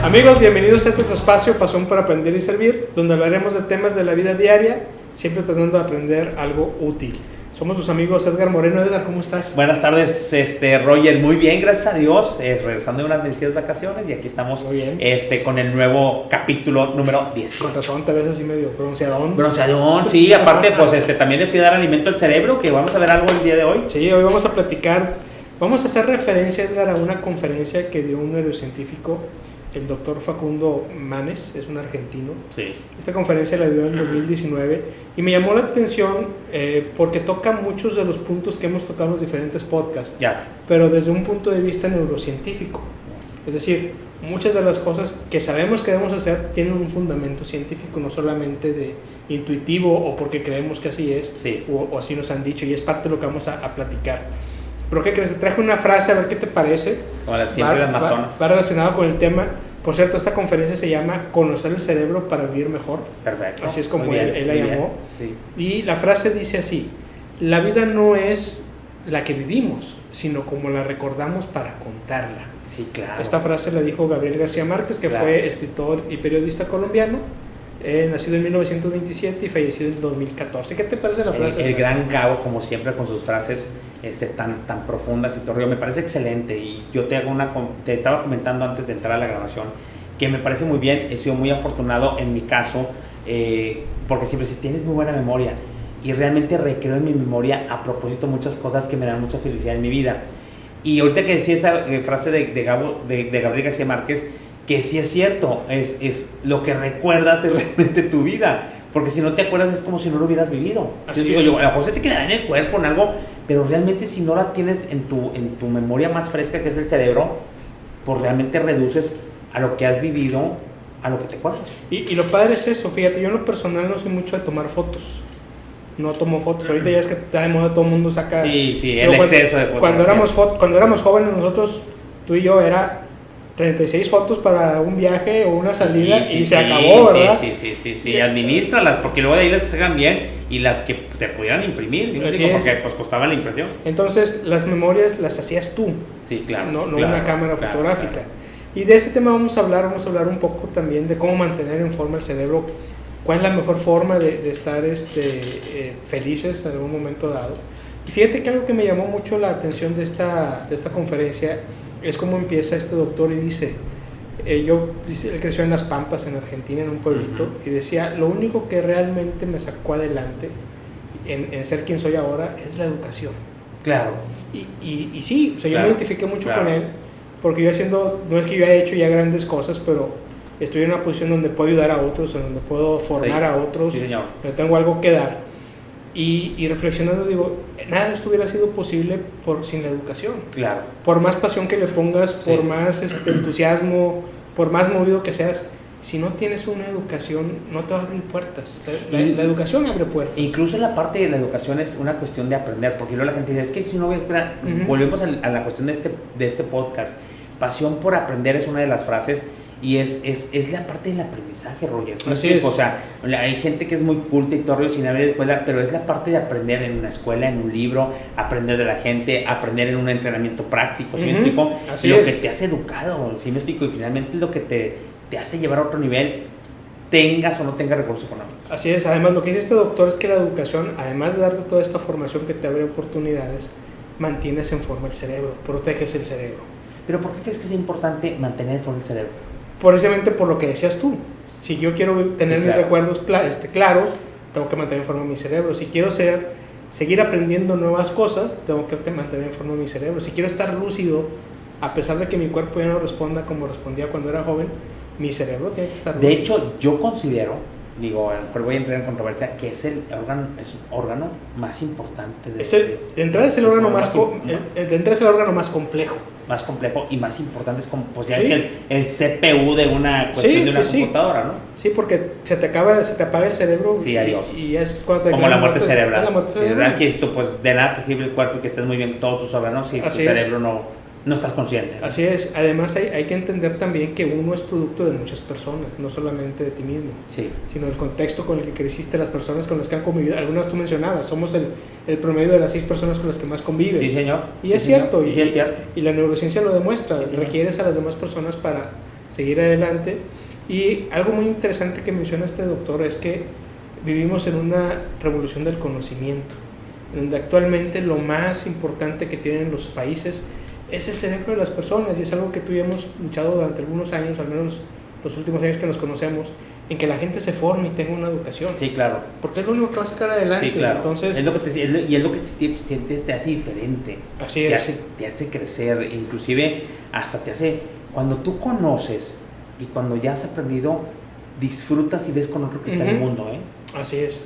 Amigos, bienvenidos a este tu espacio, Pasión por Aprender y Servir, donde hablaremos de temas de la vida diaria, siempre tratando de aprender algo útil. Somos tus amigos Edgar Moreno. Edgar, ¿cómo estás? Buenas tardes, Roger. Muy bien, gracias a Dios. Regresando de unas merecidas vacaciones y aquí estamos con el nuevo capítulo número 10. Con razón, te ves así medio bronceadón. Bronceadón, sí. Aparte, pues también le fui a dar alimento al cerebro, que vamos a ver algo el día de hoy. Sí, hoy vamos a platicar. Vamos a hacer referencia, Edgar, a una conferencia que dio un neurocientífico, el doctor Facundo Manes, es un argentino. Sí. Esta conferencia la dio en 2019 y me llamó la atención porque toca muchos de los puntos que hemos tocado en los diferentes podcasts, pero desde un punto de vista neurocientífico. Es decir, muchas de las cosas que sabemos que debemos hacer tienen un fundamento científico, no solamente de intuitivo o porque creemos que así es, o así nos han dicho, y es parte de lo que vamos a platicar. ¿Pero qué crees? Te traje una frase, a ver qué te parece. Como siempre las matonas. Va relacionado con el tema. Por cierto, esta conferencia se llama Conocer el cerebro para vivir mejor. Perfecto. Así es como él la llamó. Sí. Y la frase dice así: la vida no es la que vivimos, sino como la recordamos para contarla. Sí, claro. Esta frase la dijo Gabriel García Márquez, que fue escritor y periodista colombiano, nacido en 1927 y fallecido en 2014. ¿Qué te parece la frase? El gran Gabo, como siempre, con sus frases tan profundas y todo, me parece excelente. Y yo te estaba comentando antes de entrar a la grabación que me parece muy bien. He sido muy afortunado en mi caso, porque siempre dices, tienes muy buena memoria, y realmente recreo en mi memoria a propósito muchas cosas que me dan mucha felicidad en mi vida. Y ahorita que decía esa frase de Gabriel García Márquez, que sí es cierto, es lo que recuerdas es realmente tu vida, porque si no te acuerdas es como si no lo hubieras vivido. Así digo yo, a lo mejor se te quedará en el cuerpo, en algo, pero realmente si no la tienes en tu memoria más fresca, que es el cerebro, pues realmente reduces a lo que has vivido, a lo que te acuerdas. Y lo padre es eso, fíjate, yo en lo personal no soy mucho de tomar fotos. No tomo fotos, ahorita ya es que está de moda, todo el mundo saca. Sí, el exceso de fotos. Cuando éramos jóvenes nosotros, tú y yo, era 36 fotos para un viaje o una salida y se acabó, ¿verdad? Sí, administralas, porque luego de ahí las que se hagan bien y las que te pudieran imprimir, porque pues costaba la impresión. Entonces, las memorias las hacías tú. Sí, claro. No una cámara fotográfica. Claro. Y de ese tema vamos a hablar un poco también de cómo mantener en forma el cerebro, cuál es la mejor forma de estar felices en algún momento dado. Y fíjate que algo que me llamó mucho la atención de esta conferencia es cómo empieza este doctor y dice, él creció en Las Pampas, en Argentina, en un pueblito, y decía, lo único que realmente me sacó adelante en ser quien soy ahora es la educación. Claro. Y sí, o sea, yo me identifiqué mucho con él, porque yo no es que yo haya hecho ya grandes cosas, pero estoy en una posición donde puedo ayudar a otros, en donde puedo formar a otros, donde tengo algo que dar. Y reflexionando digo, nada de esto hubiera sido posible sin la educación. Claro. Por más pasión que le pongas, por más entusiasmo, por más movido que seas, si no tienes una educación, no te va a abrir puertas. La educación abre puertas. Incluso la parte de la educación es una cuestión de aprender, porque luego la gente dice, es que si no voy a esperar, volvemos a la cuestión de este podcast. Pasión por aprender es una de las frases. Y es la parte del aprendizaje, Roger. Así es. O sea, hay gente que es muy culta y todo sin haber escuela, pero es la parte de aprender en una escuela, en un libro, aprender de la gente, aprender en un entrenamiento práctico, ¿sí me explico? Así lo es. Que te hace educado, ¿sí me explico? Y finalmente lo que te hace llevar a otro nivel, tengas o no tengas recursos económicos. Así es. Además, lo que dice este doctor es que la educación, además de darte toda esta formación que te abre oportunidades, mantienes en forma el cerebro, proteges el cerebro. ¿Pero por qué crees que es importante mantener en forma el cerebro? Precisamente por lo que decías tú. Si yo quiero tener mis recuerdos claros, tengo que mantener en forma mi cerebro. Si quiero seguir aprendiendo nuevas cosas, tengo que mantener en forma mi cerebro. Si quiero estar lúcido, a pesar de que mi cuerpo ya no responda como respondía cuando era joven, mi cerebro tiene que estar lúcido. De hecho, yo considero, a lo mejor voy a entrar en controversia, que es un órgano más importante. De entrada es el órgano más complejo. Más complejo y más importante es como, pues ya es que el CPU de una cuestión de una computadora, ¿no? Sí, porque se te apaga el cerebro. Sí, adiós. Y es cuando como la muerte cerebral. La muerte cerebral. Que esto, pues de nada te sirve el cuerpo y que estés muy bien todos tus órganos si tu cerebro no estás consciente, ¿no? Así es. Además hay que entender también que uno es producto de muchas personas, no solamente de ti mismo, sino del contexto con el que creciste, las personas con las que han convivido. Algunas tú mencionabas, somos el promedio de las 6 personas con las que más convives. Sí, señor. Y es cierto. Y es cierto. Y la neurociencia lo demuestra. Requieres a las demás personas para seguir adelante. Y algo muy interesante que menciona este doctor es que vivimos en una revolución del conocimiento, donde actualmente lo más importante que tienen los países es el cerebro de las personas, y es algo que tú y yo hemos luchado durante algunos años, al menos los últimos años que nos conocemos, en que la gente se forme y tenga una educación. Sí, claro. Porque es lo único que va a sacar adelante. Sí, claro. Entonces, es lo que y es lo que sientes, te hace diferente. Así es. Te hace crecer, inclusive hasta te hace, cuando tú conoces y cuando ya has aprendido, disfrutas y ves con otro que está en el mundo, ¿eh? Así es.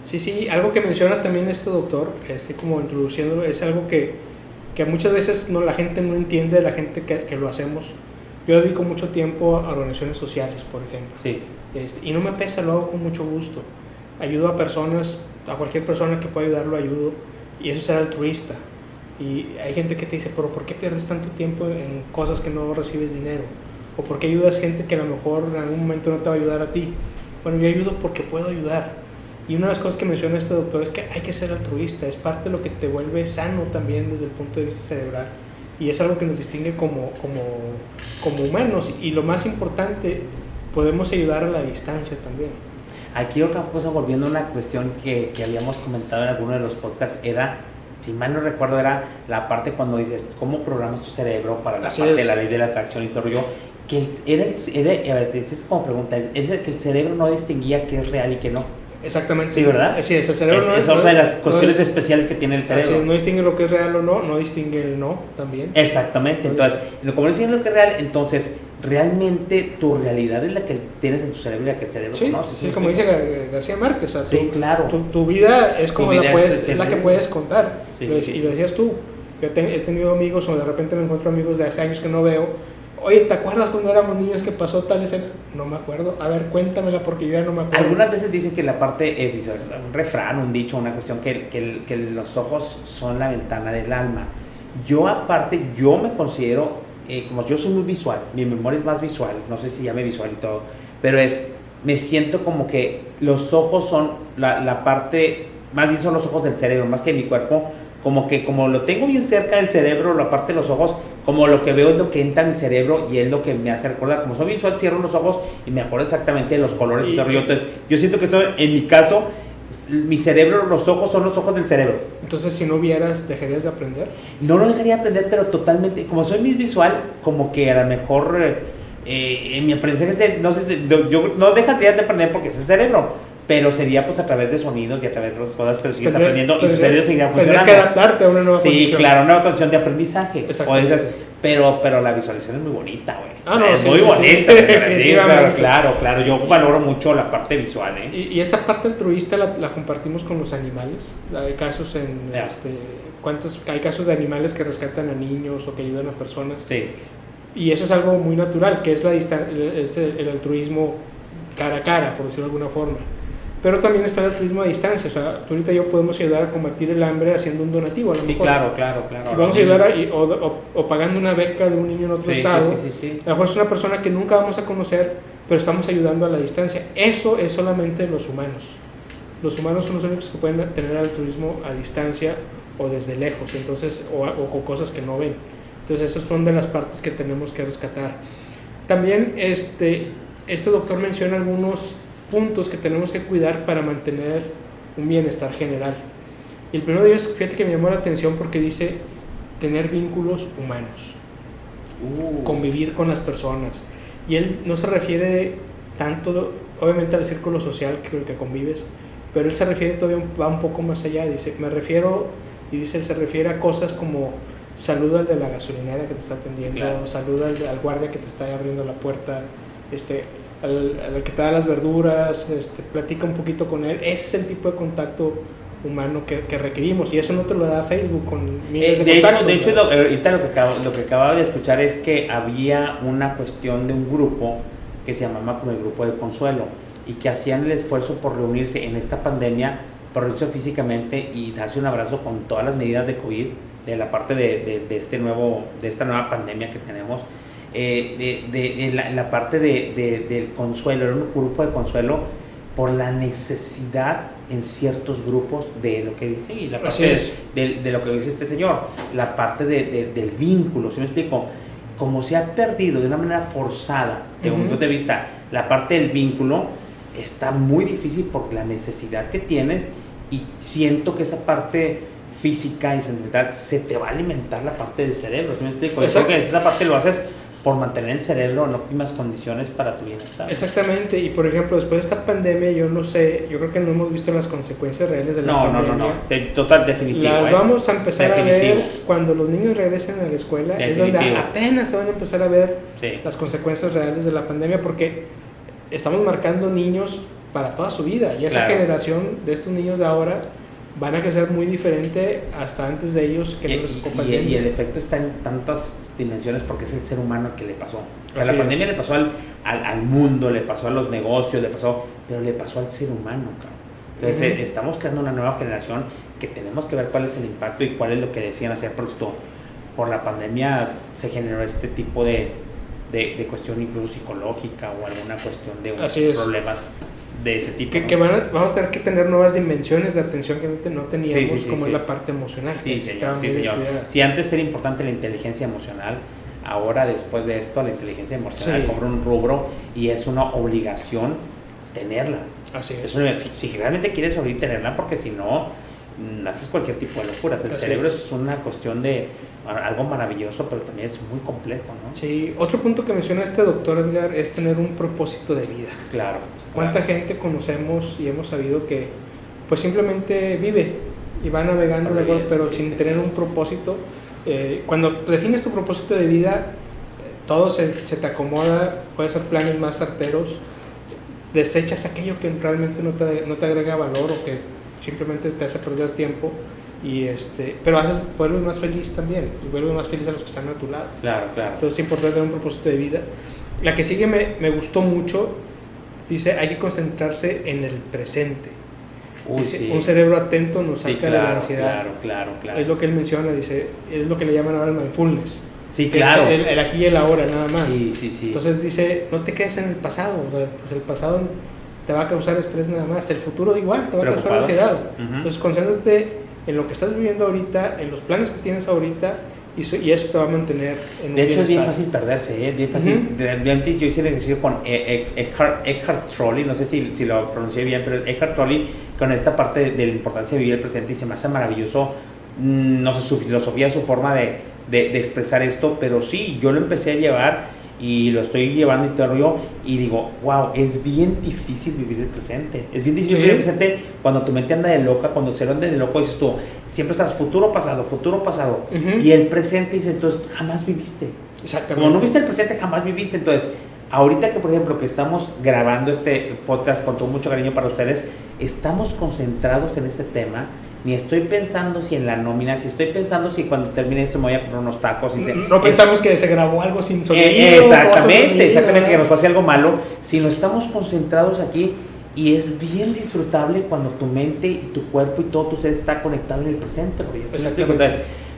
Sí, algo que menciona también este doctor, como introduciéndolo, es algo que muchas veces la gente no entiende, la gente que lo hacemos. Yo dedico mucho tiempo a organizaciones sociales, por ejemplo. Sí. Y no me pesa, lo hago con mucho gusto. Ayudo a personas, a cualquier persona que pueda ayudar, lo ayudo. Y eso es ser altruista. Y hay gente que te dice, pero ¿por qué pierdes tanto tiempo en cosas que no recibes dinero? ¿O por qué ayudas gente que a lo mejor en algún momento no te va a ayudar a ti? Bueno, yo ayudo porque puedo ayudar. Y una de las cosas que menciona este doctor es que hay que ser altruista. Es parte de lo que te vuelve sano también desde el punto de vista cerebral. Y es algo que nos distingue como humanos. Y lo más importante, podemos ayudar a la distancia también. Aquí otra cosa, volviendo a una cuestión que habíamos comentado en alguno de los podcasts, era, si mal no recuerdo, era la parte cuando dices, ¿cómo programas tu cerebro para la parte de la ley de la atracción y todo yo? Que a ver, te dices como pregunta, es el que el cerebro no distinguía qué es real y qué no. Exactamente. Sí, ¿verdad? Sí, el cerebro es otra de las cuestiones especiales que tiene el cerebro. Así, no distingue lo que es real o no, no distingue el no también. Exactamente. Entonces, como no distingue lo que es real, entonces realmente tu realidad es la que tienes en tu cerebro y la que el cerebro conoce. Sí, como dice García Márquez. O sea, claro. Tu vida es como es la que puedes contar. Sí, y lo decías tú. Yo he tenido amigos, o de repente me encuentro amigos de hace años que no veo. Oye, ¿te acuerdas cuando éramos niños que pasó tal escena? No me acuerdo. A ver, cuéntamela porque yo ya no me acuerdo. Algunas veces dicen que la parte es un refrán, un dicho, una cuestión, que los ojos son la ventana del alma. Yo aparte, yo me considero, como yo soy muy visual, mi memoria es más visual, no sé si llame visual y todo, pero me siento como que los ojos son la parte, más bien son los ojos del cerebro, más que mi cuerpo, como lo tengo bien cerca del cerebro, la parte de los ojos, como lo que veo es lo que entra en mi cerebro y es lo que me hace recordar. Como soy visual, cierro los ojos y me acuerdo exactamente de los colores y todo. Entonces, yo siento que eso, en mi caso, mi cerebro, los ojos son los ojos del cerebro. Entonces, si no vieras, ¿dejarías de aprender? No lo dejaría de aprender, pero totalmente, como soy muy visual, como que a lo mejor en mi aprendizaje, no sé, yo no dejaría de aprender porque es el cerebro. Pero sería pues a través de sonidos y a través de las cosas, pero sigues aprendiendo y tu cerebro seguirá funcionando. Tendrías que adaptarte a una nueva condición. Sí, claro, una nueva condición de aprendizaje. Exactamente. Pero la visualización es muy bonita, güey. No, es muy bonita. Sí, claro. Yo valoro mucho la parte visual, ¿eh? Y esta parte altruista la compartimos con los animales. Hay casos hay casos de animales que rescatan a niños o que ayudan a personas. Sí. Y eso es algo muy natural, que es el altruismo cara a cara, por decirlo de alguna forma. Pero también está el altruismo a distancia. O sea, tú ahorita y yo podemos ayudar a combatir el hambre haciendo un donativo, a lo mejor. Claro. Y vamos a ayudar o pagando una beca de un niño en otro estado. Sí. A lo mejor es una persona que nunca vamos a conocer, pero estamos ayudando a la distancia. Eso es solamente los humanos. Los humanos son los únicos que pueden tener altruismo a distancia o desde lejos, entonces, o con cosas que no ven. Entonces, esas son de las partes que tenemos que rescatar. También este doctor menciona algunos puntos que tenemos que cuidar para mantener un bienestar general. Y el primero de ellos, fíjate que me llamó la atención porque dice tener vínculos humanos, convivir con las personas. Y él no se refiere tanto, obviamente, al círculo social con el que convives, pero él se refiere todavía, va un poco más allá. Dice, él se refiere a cosas como saluda al de la gasolinera que te está atendiendo, claro. Saluda al guardia que te está abriendo la puerta, al que te da las verduras, platica un poquito con él. Ese es el tipo de contacto humano que requerimos, y eso no te lo da Facebook con miles de contactos. De hecho, ahorita lo que acababa de escuchar es que había una cuestión de un grupo que se llamaba como el grupo de consuelo, y que hacían el esfuerzo por reunirse en esta pandemia, por reunirse físicamente y darse un abrazo con todas las medidas de COVID, de la parte de esta nueva pandemia que tenemos. La parte del consuelo, era un grupo de consuelo por la necesidad en ciertos grupos de lo que dice, y la parte de lo que dice este señor, la parte del vínculo, ¿sí me explico? como se ha perdido de una manera forzada, de un punto de vista, la parte del vínculo, está muy difícil por la necesidad que tienes, y siento que esa parte física y sentimental se te va a alimentar la parte del cerebro, ¿sí me explico? Yo creo que esa parte lo haces por mantener el cerebro en óptimas condiciones para tu bienestar. Exactamente, y por ejemplo, después de esta pandemia, yo no sé, yo creo que no hemos visto las consecuencias reales de la pandemia. No, total, definitivo. Las vamos a empezar a ver cuando los niños regresen a la escuela, definitivo. Es donde apenas se van a empezar a ver las consecuencias reales de la pandemia, porque estamos marcando niños para toda su vida, y esa generación de estos niños de ahora van a crecer muy diferente hasta antes de ellos que no les tocó pandemia. Y el efecto está en tantas dimensiones porque es el ser humano que le pasó. O sea, la pandemia le pasó al mundo, le pasó a los negocios, pero le pasó al ser humano, cabrón. Entonces estamos creando una nueva generación que tenemos que ver cuál es el impacto y cuál es lo que decían hacer, porque por la pandemia se generó este tipo de cuestión incluso psicológica o alguna cuestión de problemas de ese tipo. Que vamos a tener que tener nuevas dimensiones de atención que no teníamos, como es la parte emocional. Sí, señor. Si antes era importante la inteligencia emocional, ahora después de esto la inteligencia emocional cobra un rubro y es una obligación tenerla. Así es. Si realmente quieres ahorita tenerla, porque si no, haces cualquier tipo de locuras. El cerebro es una cuestión de algo maravilloso, pero también es muy complejo, ¿no? Sí, otro punto que menciona este doctor Edgar es tener un propósito de vida. Claro. ¿Cuánta gente conocemos y hemos sabido que pues simplemente vive y va navegando de acuerdo, pero sin tener un propósito? Cuando defines tu propósito de vida, todo se te acomoda, puedes hacer planes más certeros, desechas aquello que realmente no te agrega valor o que simplemente te hace perder tiempo, pero vuelves más feliz también, y vuelves más feliz a los que están a tu lado. Claro. Entonces es importante tener un propósito de vida. La que sigue me gustó mucho, dice, hay que concentrarse en el presente. Dice, un cerebro atento nos saca de la ansiedad. Claro. Es lo que él menciona, dice, es lo que le llaman ahora el mindfulness. Sí, claro. Es el aquí y el ahora, nada más. Sí. Entonces dice, no te quedes en el pasado, pues el pasado te va a causar estrés nada más, el futuro igual te va a causar ansiedad. Entonces concéntrate en lo que estás viviendo ahorita, en los planes que tienes ahorita, y eso te va a mantener en un bienestar. De hecho es bien fácil perderse, es bien fácil. Realmente yo hice el ejercicio con Eckhart Tolle, no sé si lo pronuncié bien, pero Eckhart Tolle, con esta parte de la importancia de vivir el presente, y se me hace maravilloso, no sé, su filosofía, su forma de expresar esto, pero sí, yo lo empecé a llevar y lo estoy llevando y todo yo, y digo, wow, es bien difícil vivir el presente. Es bien difícil vivir el presente cuando tu mente anda de loca, cuando se anda de loco, dices tú, siempre estás futuro, pasado, y el presente dices tú, jamás viviste. Exactamente. Como no viste el presente, jamás viviste. Entonces, ahorita que por ejemplo que estamos grabando este podcast con todo mucho cariño para ustedes, estamos concentrados en este tema. Ni estoy pensando si en la nómina, si estoy pensando si cuando termine esto me voy a comprar unos tacos. No pensamos que se grabó algo sin sonido. Exactamente, que nos pase algo malo, sino estamos concentrados aquí, y es bien disfrutable cuando tu mente y tu cuerpo y todo tu ser está conectado en el presente. Entonces,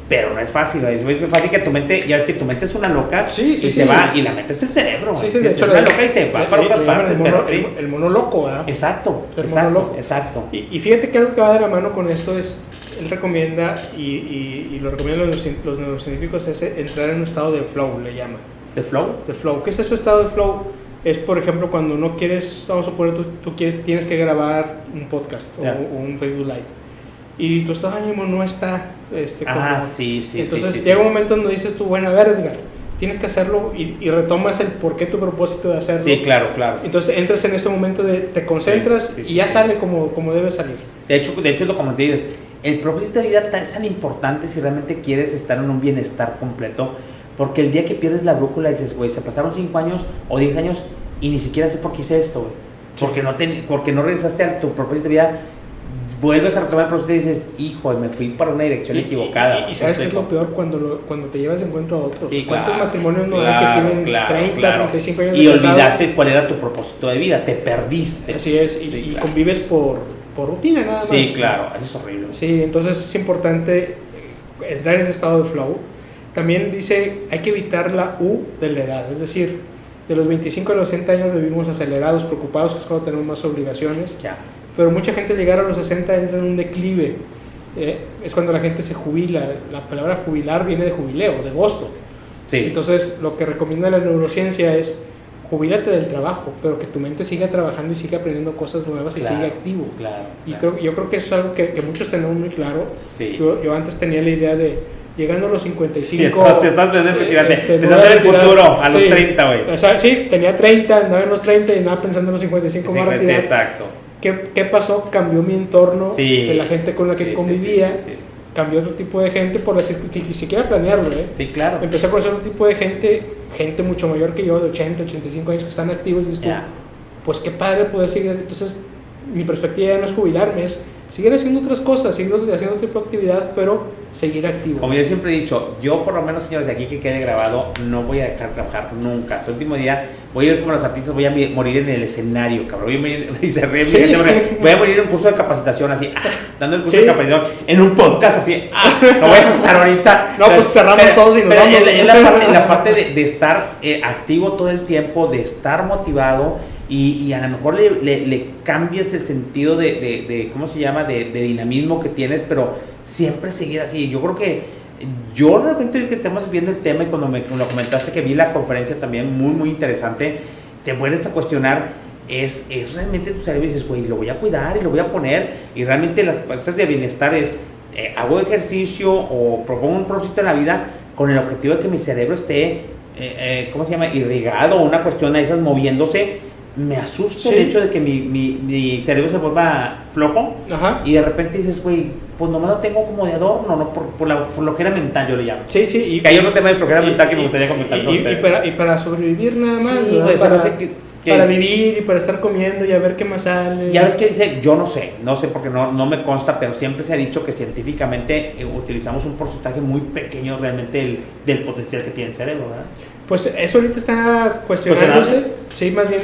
pero no es fácil, es muy fácil que tu mente, ya ves que tu mente es una loca se va, y la mente es el cerebro. De hecho, es una loca y se va para otras partes. El mono loco, ¿verdad? Exacto. Y fíjate que algo que va de la mano con esto es, él recomienda, y lo recomiendan los neurocientíficos, es entrar en un estado de flow, le llaman. ¿De flow? De flow. ¿Qué es eso, estado de flow? Es, por ejemplo, cuando no quieres, vamos a poner, tienes que grabar un podcast o un Facebook Live, y tu estado de ánimo no está entonces llega un momento donde dices tú, bueno, a ver, Edgar, tienes que hacerlo, y retomas el por qué tu propósito de hacerlo. Sí, claro. Entonces entras en ese momento te concentras y ya sale como debe salir. De hecho es lo como te dices, el propósito de vida es tan importante si realmente quieres estar en un bienestar completo, porque el día que pierdes la brújula dices, güey, se pasaron 5 años o 10 años y ni siquiera sé por qué hice esto, güey. Porque no regresaste a tu propósito de vida. Vuelves a retomar el proceso y dices, hijo, me fui para una dirección equivocada. Y sabes qué es lo peor cuando te llevas de encuentro a otros. Sí, ¿Cuántos matrimonios no hay que tienen 30, 35 años y de olvidaste cuál era tu propósito de vida, te perdiste. Así es, y convives por rutina nada más. Sí, claro, eso es horrible. Sí, entonces es importante entrar en ese estado de flow. También dice, hay que evitar la U de la edad, es decir, de los 25 a los 60 años vivimos acelerados, preocupados, que es cuando tenemos más obligaciones. Ya. Pero mucha gente al llegar a los 60 entra en un declive. Es cuando la gente se jubila. La palabra jubilar viene de jubileo, de gozo. Sí. Entonces, lo que recomienda la neurociencia es jubílate del trabajo, pero que tu mente siga trabajando y siga aprendiendo cosas nuevas y siga activo. Y yo creo que eso es algo que muchos tenemos muy claro. Sí. Yo antes tenía la idea de, llegando a los 55... Estás pensando en el futuro, a los 30, güey. O sea, sí, tenía 30, andaba en los 30 y andaba pensando en los 55 más sí, exacto. ¿Qué pasó? Cambió mi entorno de la gente con la que convivía. Sí. Cambió otro tipo de gente, por decir, si siquiera planearlo, ¿eh? Sí, claro. Empecé a conocer otro tipo de gente mucho mayor que yo, de 80, 85 años, que están activos, y dices tú, pues qué padre poder seguir. Entonces, mi perspectiva ya no es jubilarme, es seguir haciendo otras cosas, seguir haciendo otro tipo de actividad, pero seguir activo. Como yo siempre he dicho, yo por lo menos, señores, de aquí que quede grabado, no voy a dejar de trabajar nunca. Hasta el último día voy a ver como los artistas, voy a morir en el escenario, cabrón. Voy a morir, y se ríe, voy a morir en un curso de capacitación, así, dando el curso de capacitación, en un podcast, así, lo voy a empezar ahorita. No, pues cerramos todos y nos vamos. En la parte de estar activo todo el tiempo, de estar motivado, y a lo mejor le cambies el sentido de ¿cómo se llama? De dinamismo que tienes, pero siempre seguir así. Yo creo que yo realmente que estamos viendo el tema, y cuando me lo comentaste que vi la conferencia también muy muy interesante, te vuelves a cuestionar, es realmente tu cerebro, y dices, güey, lo voy a cuidar y lo voy a poner, y realmente las cosas de bienestar es, hago ejercicio o propongo un propósito en la vida con el objetivo de que mi cerebro esté, ¿cómo se llama? Irrigado, una cuestión de esas moviéndose. Me asusta el hecho de que mi cerebro se vuelva flojo. Ajá. Y de repente dices, güey, pues nomás lo tengo como de adorno, ¿no? Por la flojera mental, yo le llamo. Sí. Y que hay otro tema de flojera mental que me gustaría comentar con usted. Y para sobrevivir nada más, sí, güey, para vivir y para estar comiendo y a ver qué más sale. Ya ves que dice, yo no sé porque no me consta, pero siempre se ha dicho que científicamente utilizamos un porcentaje muy pequeño realmente del potencial que tiene el cerebro, ¿verdad? Pues eso ahorita está cuestionándose. Sí, más bien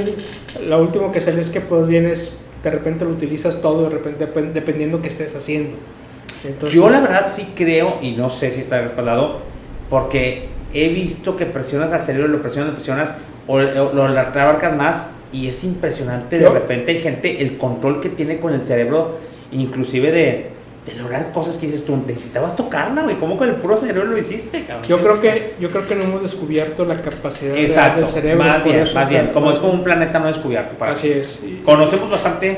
lo último que sale es que pues vienes, de repente lo utilizas todo, de repente dependiendo qué estés haciendo. Entonces, yo la verdad sí creo, y no sé si está respaldado, porque he visto que presionas al cerebro, lo presionas o lo abarcas más, y es impresionante. De repente hay gente, el control que tiene con el cerebro, inclusive de lograr cosas que dices tú, necesitabas tocarla, güey, ¿cómo con el puro cerebro lo hiciste, cabrón? Yo creo que no hemos descubierto la capacidad del cerebro. Más bien, como es como un planeta no descubierto. Así es. Conocemos bastante,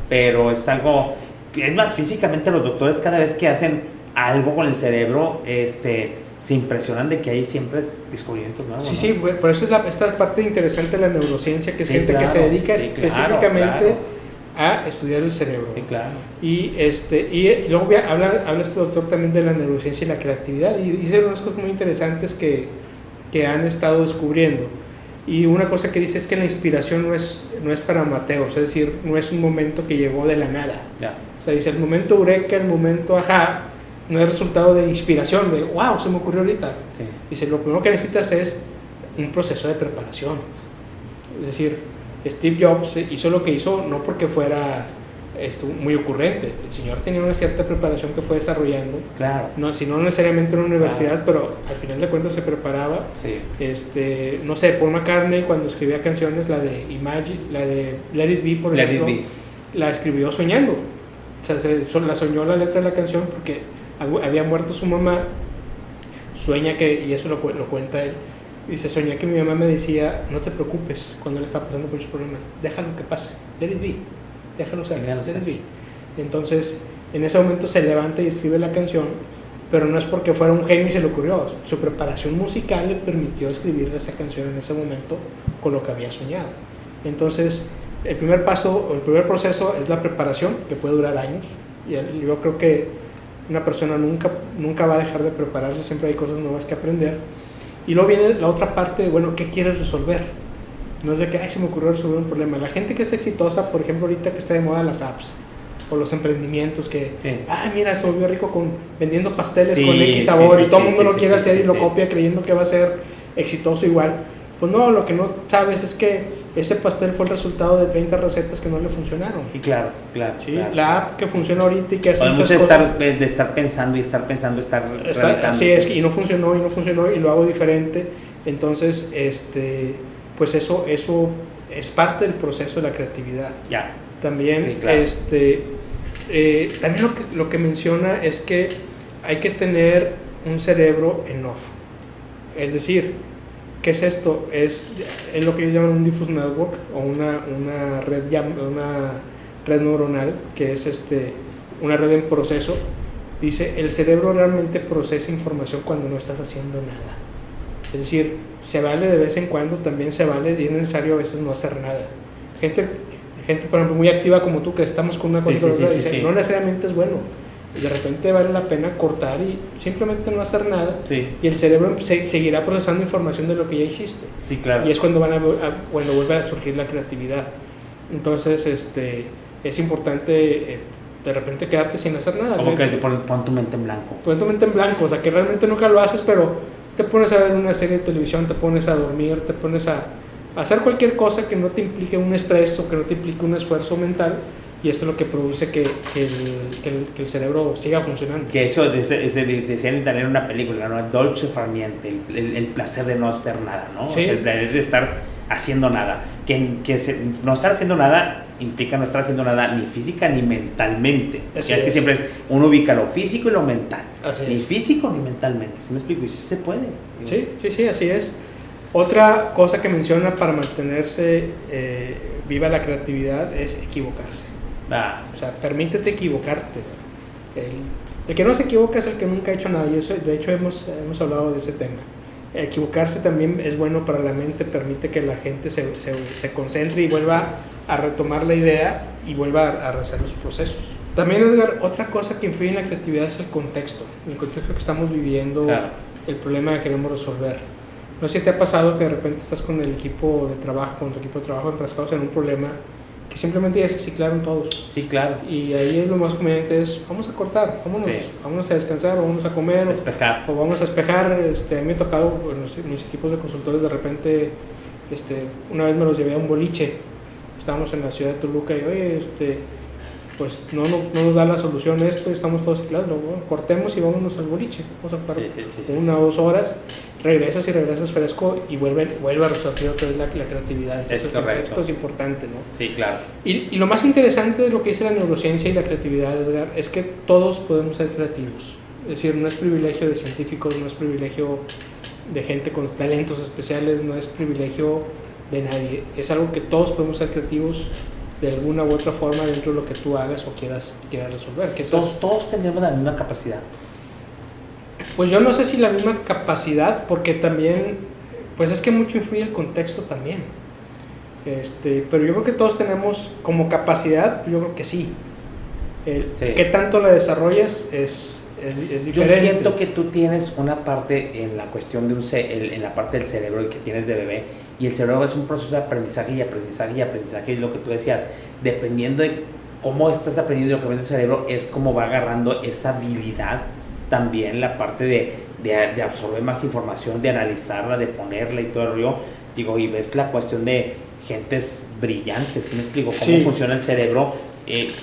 pero es algo, es más, físicamente los doctores cada vez que hacen algo con el cerebro, se impresionan de que hay siempre descubrimientos nuevos. Sí, por eso es esta parte interesante de la neurociencia, que es gente que se dedica específicamente a estudiar el cerebro. Sí, claro. Y luego habla este doctor también de la neurociencia y la creatividad, y dice unas cosas muy interesantes que han estado descubriendo. Y una cosa que dice es que la inspiración no es para amateurs, es decir, no es un momento que llegó de la nada. Ya. O sea, dice, el momento eureka, el momento ajá, no es resultado de inspiración, de wow, se me ocurrió ahorita. Sí. Dice, lo primero que necesitas es un proceso de preparación. Es decir, Steve Jobs hizo lo que hizo no porque fuera muy ocurrente. El señor tenía una cierta preparación que fue desarrollando. Claro. Si no necesariamente en una universidad, pero al final de cuentas se preparaba. Sí. No sé, Paul McCartney cuando escribía canciones, la de Imagine, la de Let It Be, por ejemplo, la escribió soñando. O sea, la soñó la letra de la canción porque había muerto su mamá. Sueña que, y eso lo cuenta él, dice, soñé que mi mamá me decía, no te preocupes cuando él está pasando por sus problemas, déjalo que pase, let it be, déjalo ser, let it be. Entonces, en ese momento se levanta y escribe la canción, pero no es porque fuera un genio y se le ocurrió, su preparación musical le permitió escribir esa canción en ese momento con lo que había soñado. Entonces, el primer proceso es la preparación, que puede durar años, y yo creo que una persona nunca va a dejar de prepararse, siempre hay cosas nuevas que aprender. Y luego viene la otra parte de, bueno, ¿qué quieres resolver? No es de que, se me ocurrió resolver un problema. La gente que es exitosa, por ejemplo, ahorita que está de moda las apps, o los emprendimientos que, mira, se volvió rico vendiendo pasteles con X sabor, y todo el mundo lo quiere hacer y lo copia creyendo que va a ser exitoso igual. Pues no, lo que no sabes es que ese pastel fue el resultado de 30 recetas que no le funcionaron. Y claro. La app que funciona ahorita y que hace muchas cosas. De estar pensando, estar realizando. Así es, y no funcionó y lo hago diferente. Entonces, pues eso es parte del proceso de la creatividad. Ya. También, sí, claro. También lo que menciona es que hay que tener un cerebro en off. Es decir, ¿qué es esto? Es lo que ellos llaman un diffuse network o una red neuronal, que es una red en proceso. Dice, el cerebro realmente procesa información cuando no estás haciendo nada. Es decir, se vale de vez en cuando, también se vale y es necesario a veces no hacer nada. Gente por ejemplo, muy activa como tú, que estamos con una cosa dice, no necesariamente es bueno. De repente vale la pena cortar y simplemente no hacer nada, y el cerebro seguirá procesando información de lo que ya hiciste. Sí, claro. Y es cuando vuelve a surgir la creatividad. Entonces es importante de repente quedarte sin hacer nada. Como que pon tu mente en blanco. Pon tu mente en blanco, o sea, que realmente nunca lo haces, pero te pones a ver una serie de televisión, te pones a dormir, te pones a hacer cualquier cosa que no te implique un estrés o que no te implique un esfuerzo mental, y esto es lo que produce que el cerebro siga funcionando. Que de hecho decían en italiano una película, ¿no? Dolce far niente, el placer de no hacer nada, ¿no? Sí. O sea, el placer de estar haciendo nada. No estar haciendo nada implica no estar haciendo nada ni física ni mentalmente. Es que siempre uno ubica lo físico y lo mental. Ni físico ni mentalmente, ¿sí me explico? Y sí se puede. Sí, así es. Otra cosa que menciona para mantenerse viva la creatividad es equivocarse. O sea, permítete equivocarte. El que no se equivoca es el que nunca ha hecho nada, y eso, de hecho hemos hablado de ese tema. Equivocarse también es bueno para la mente, permite que la gente se concentre y vuelva a retomar la idea y vuelva a rehacer los procesos. También, Edgar, otra cosa que influye en la creatividad es el contexto que estamos viviendo, claro. El problema que queremos resolver. No sé si te ha pasado que de repente estás con el equipo de trabajo, con tu equipo de trabajo enfrascados en un problema que simplemente ya se ciclaron todos. Sí, claro. Y ahí lo más conveniente es, vamos a cortar, vámonos a descansar, o vamos a comer, despejar. O vamos a despejar. A mí me ha tocado, bueno, mis equipos de consultores de repente, una vez me los llevé a un boliche. Estábamos en la ciudad de Toluca y, oye, pues no nos da la solución esto, estamos todos ciclados, bueno, cortemos y vámonos al boliche. Vamos a parar 1 o 2 horas, regresas fresco y vuelve a resurgir otra vez la creatividad. Entonces, es correcto. Esto es importante, ¿no? Sí, claro. Y lo más interesante de lo que dice la neurociencia y la creatividad, Edgar, es que todos podemos ser creativos. Es decir, no es privilegio de científicos, no es privilegio de gente con talentos especiales, no es privilegio de nadie. Es algo que todos podemos ser creativos de alguna u otra forma dentro de lo que tú hagas o quieras resolver. Que todos tenemos la misma capacidad. Pues yo no sé si la misma capacidad, porque también, pues es que mucho influye el contexto también. Pero yo creo que todos tenemos como capacidad, yo creo que sí. ¿Qué tanto la desarrollas? Es diferente. Yo siento que tú tienes una parte en la cuestión de en la parte del cerebro que tienes de bebé, y el cerebro es un proceso de aprendizaje y aprendizaje, y lo que tú decías, dependiendo de cómo estás aprendiendo lo que ves el cerebro, es como va agarrando esa habilidad también, la parte de absorber más información, de analizarla, de ponerla y todo el rollo. Digo, y ves la cuestión de gentes brillantes, ¿sí me explico? Cómo funciona el cerebro,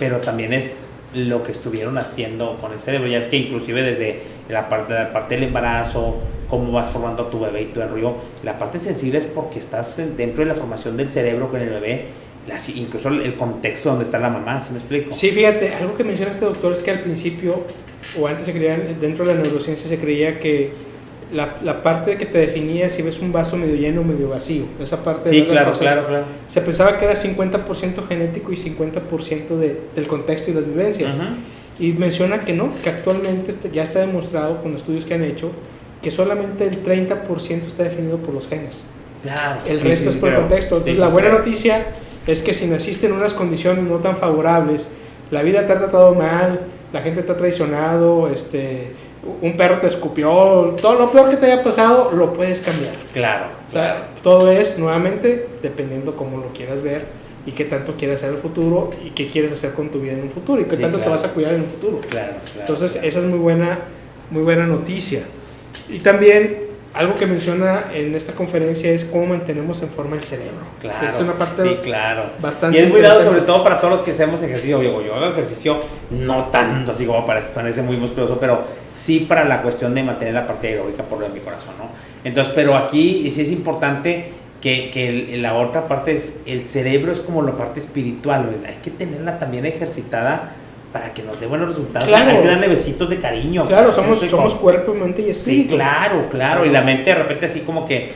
pero también es lo que estuvieron haciendo con el cerebro. Ya es que inclusive desde la parte del embarazo, cómo vas formando a tu bebé y todo el rollo, la parte sensible es porque estás dentro de la formación del cerebro con el bebé, incluso el contexto donde está la mamá, ¿sí me explico? Sí, fíjate, algo que menciona este doctor es que al principio, o antes se creía, dentro de la neurociencia se creía que la parte que te definía si ves un vaso medio lleno o medio vacío, esa parte sí, de claro, las cosas, claro. Se pensaba que era 50% genético y 50% del contexto y las vivencias. Uh-huh. Y menciona que no, que actualmente ya está demostrado con estudios que han hecho que solamente el 30% está definido por los genes. Claro. El resto es por el contexto. Entonces, la buena noticia es que si naciste en unas condiciones no tan favorables, la vida te ha tratado mal, la gente te ha traicionado, un perro te escupió, todo lo peor que te haya pasado lo puedes cambiar. Claro. O sea, todo es nuevamente dependiendo cómo lo quieras ver y qué tanto quieres hacer en el futuro y qué quieres hacer con tu vida en un futuro y qué tanto te vas a cuidar en un futuro. Claro. Entonces, esa es muy buena noticia. Y también algo que menciona en esta conferencia es cómo mantenemos en forma el cerebro. Claro. Es una parte bastante y es muy dado sobre todo para todos los que hacemos ejercicio. Yo hago ejercicio no tanto así como parece muy musculoso, pero sí para la cuestión de mantener la parte aeróbica por mi corazón, ¿no? Entonces, pero aquí sí es importante que la otra parte es el cerebro, es como la parte espiritual, ¿verdad? Hay que tenerla también ejercitada para que nos dé buenos resultados. Claro. Hay que darle besitos de cariño. Claro, somos cuerpo, mente y espíritu. Sí, claro. Y la mente de repente así como que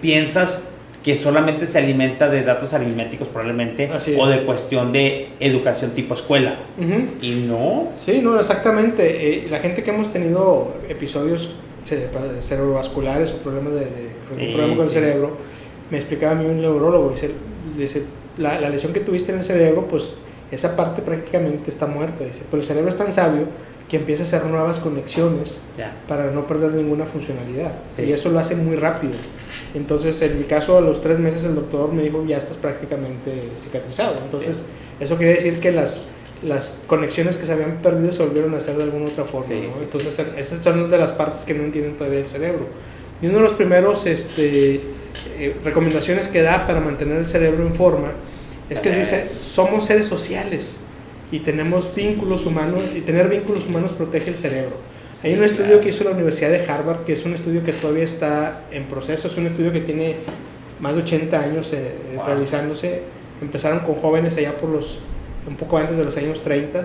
piensas que solamente se alimenta de datos aritméticos probablemente, o de cuestión de educación tipo escuela. Uh-huh. Y no. Sí, no, exactamente. La gente que hemos tenido episodios cerebrovasculares o problemas problemas con el cerebro, me explicaba a mí un neurólogo, dice la lesión que tuviste en el cerebro, pues esa parte prácticamente está muerta, dice, pero el cerebro es tan sabio que empieza a hacer nuevas conexiones para no perder ninguna funcionalidad, y eso lo hace muy rápido. Entonces, en mi caso, a los 3 meses el doctor me dijo, ya estás prácticamente cicatrizado. Entonces, eso quiere decir que las conexiones que se habían perdido se volvieron a hacer de alguna otra forma, ¿no? Entonces, esas son una de las partes que no entienden todavía el cerebro. Y uno de los primeros recomendaciones que da para mantener el cerebro en forma es que dice, somos seres sociales y tenemos vínculos humanos, y tener vínculos humanos protege el cerebro. Hay un estudio que hizo la Universidad de Harvard, que es un estudio que todavía está en proceso, es un estudio que tiene más de 80 años realizándose. Empezaron con jóvenes allá un poco antes de los años 30,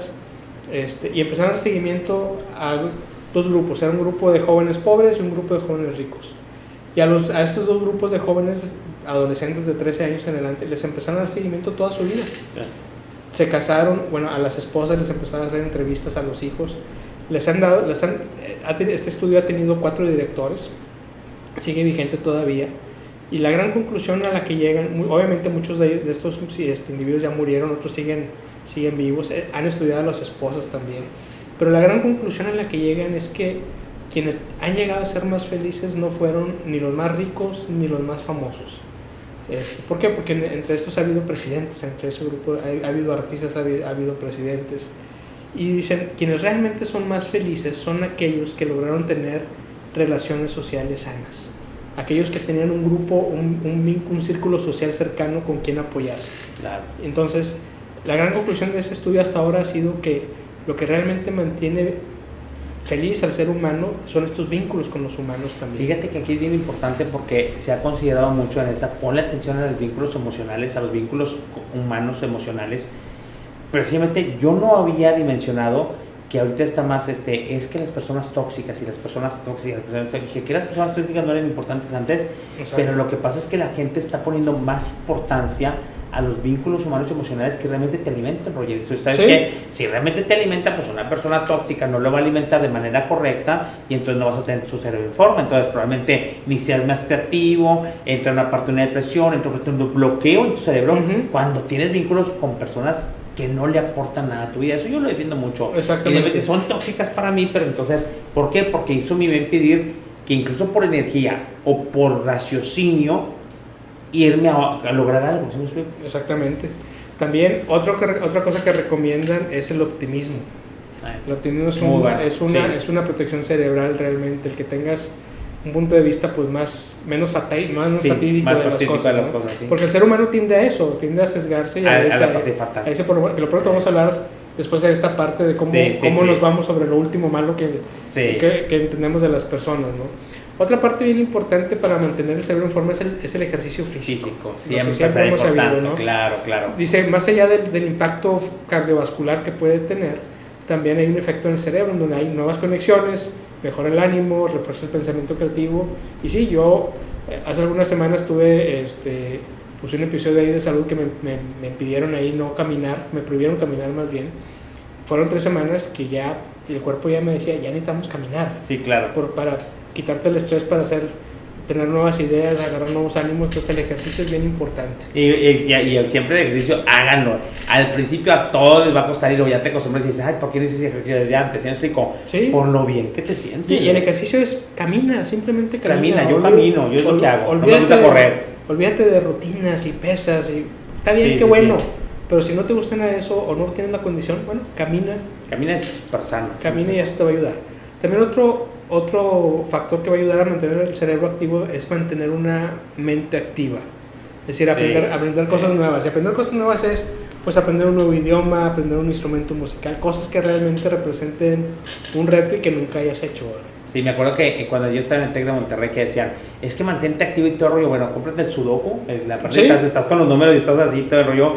y empezaron a dar seguimiento a 2 grupos, era un grupo de jóvenes pobres y un grupo de jóvenes ricos. Y a estos 2 grupos de jóvenes adolescentes de 13 años en adelante les empezaron a dar seguimiento toda su vida. Se casaron, bueno, a las esposas les empezaron a hacer entrevistas, a los hijos. Este estudio ha tenido 4 directores, sigue vigente todavía, y la gran conclusión a la que llegan, obviamente muchos de estos individuos ya murieron, otros siguen vivos, han estudiado a las esposas también, pero la gran conclusión a la que llegan es que quienes han llegado a ser más felices no fueron ni los más ricos ni los más famosos. ¿Por qué? Porque entre estos ha habido presidentes, entre ese grupo ha habido artistas, ha habido presidentes. Y dicen, quienes realmente son más felices son aquellos que lograron tener relaciones sociales sanas, aquellos que tenían un grupo, un círculo social cercano con quien apoyarse. Claro. Entonces, la gran conclusión de ese estudio hasta ahora ha sido que lo que realmente mantiene feliz al ser humano son estos vínculos con los humanos también. Fíjate que aquí es bien importante porque se ha considerado mucho en ponle atención a los vínculos emocionales, a los vínculos humanos emocionales. Precisamente yo no había dimensionado que ahorita está más, es que las personas tóxicas, dije que las personas tóxicas no eran importantes antes, pero lo que pasa es que la gente está poniendo más importancia a los vínculos humanos y emocionales que realmente te alimentan, Roger. ¿Sabes qué? Si realmente te alimenta, pues una persona tóxica no lo va a alimentar de manera correcta y entonces no vas a tener su cerebro en forma. Entonces probablemente ni seas más creativo, entra en una parte de una depresión, entra en un bloqueo en tu cerebro cuando tienes vínculos con personas que no le aportan nada a tu vida. Eso yo lo defiendo mucho. Exactamente. Y de repente son tóxicas para mí, pero entonces, ¿por qué? Porque eso me va a impedir que incluso por energía o por raciocinio irme a lograr algo. ¿Sí me explico? Exactamente. También otra cosa que recomiendan es el optimismo. El optimismo es una protección cerebral realmente, el que tengas un punto de vista pues menos fatídico de las cosas, ¿sí? Porque el ser humano tiende a eso, tiende a sesgarse y a la parte fatal. Que lo pronto vamos a hablar después de esta parte de cómo nos vamos sobre lo último malo que entendemos de las personas, ¿no? Otra parte bien importante para mantener el cerebro en forma es el ejercicio físico. Siempre hemos sabido, ¿no? Claro. Dice, más allá del impacto cardiovascular que puede tener, también hay un efecto en el cerebro en donde hay nuevas conexiones, mejora el ánimo, refuerza el pensamiento creativo. Y sí, yo hace algunas semanas tuve pues un episodio ahí de salud que me pidieron ahí no caminar, me prohibieron caminar más bien. Fueron 3 semanas que ya el cuerpo ya me decía, ya necesitamos caminar. Sí, claro. Para quitarte el estrés, para tener nuevas ideas, agarrar nuevos ánimos. Entonces el ejercicio es bien importante. Y siempre el ejercicio, háganlo. Al principio a todos les va a costar y luego ya te acostumbras y dices, ay, ¿por qué no hice ese ejercicio desde antes? ¿Sí me explico? Sí. Por lo bien que te sientes. Y el ejercicio es simplemente camina. Yo camino, yo es lo que hago. No me gusta correr. Olvídate de rutinas y pesas. Está bien, qué bueno. Sí. Pero si no te gusta nada de eso o no tienes la condición, bueno, camina. Camina es súper sano. Camina y eso te va a ayudar. También otro factor que va a ayudar a mantener el cerebro activo es mantener una mente activa. Es decir, aprender cosas nuevas. Y aprender cosas nuevas es pues aprender un nuevo idioma, aprender un instrumento musical, cosas que realmente representen un reto y que nunca hayas hecho. Sí, me acuerdo que cuando yo estaba en el TEC de Monterrey que decían, es que mantente activo y todo el rollo, bueno, cómprate el sudoku, la parte estás con los números y estás así, todo el rollo.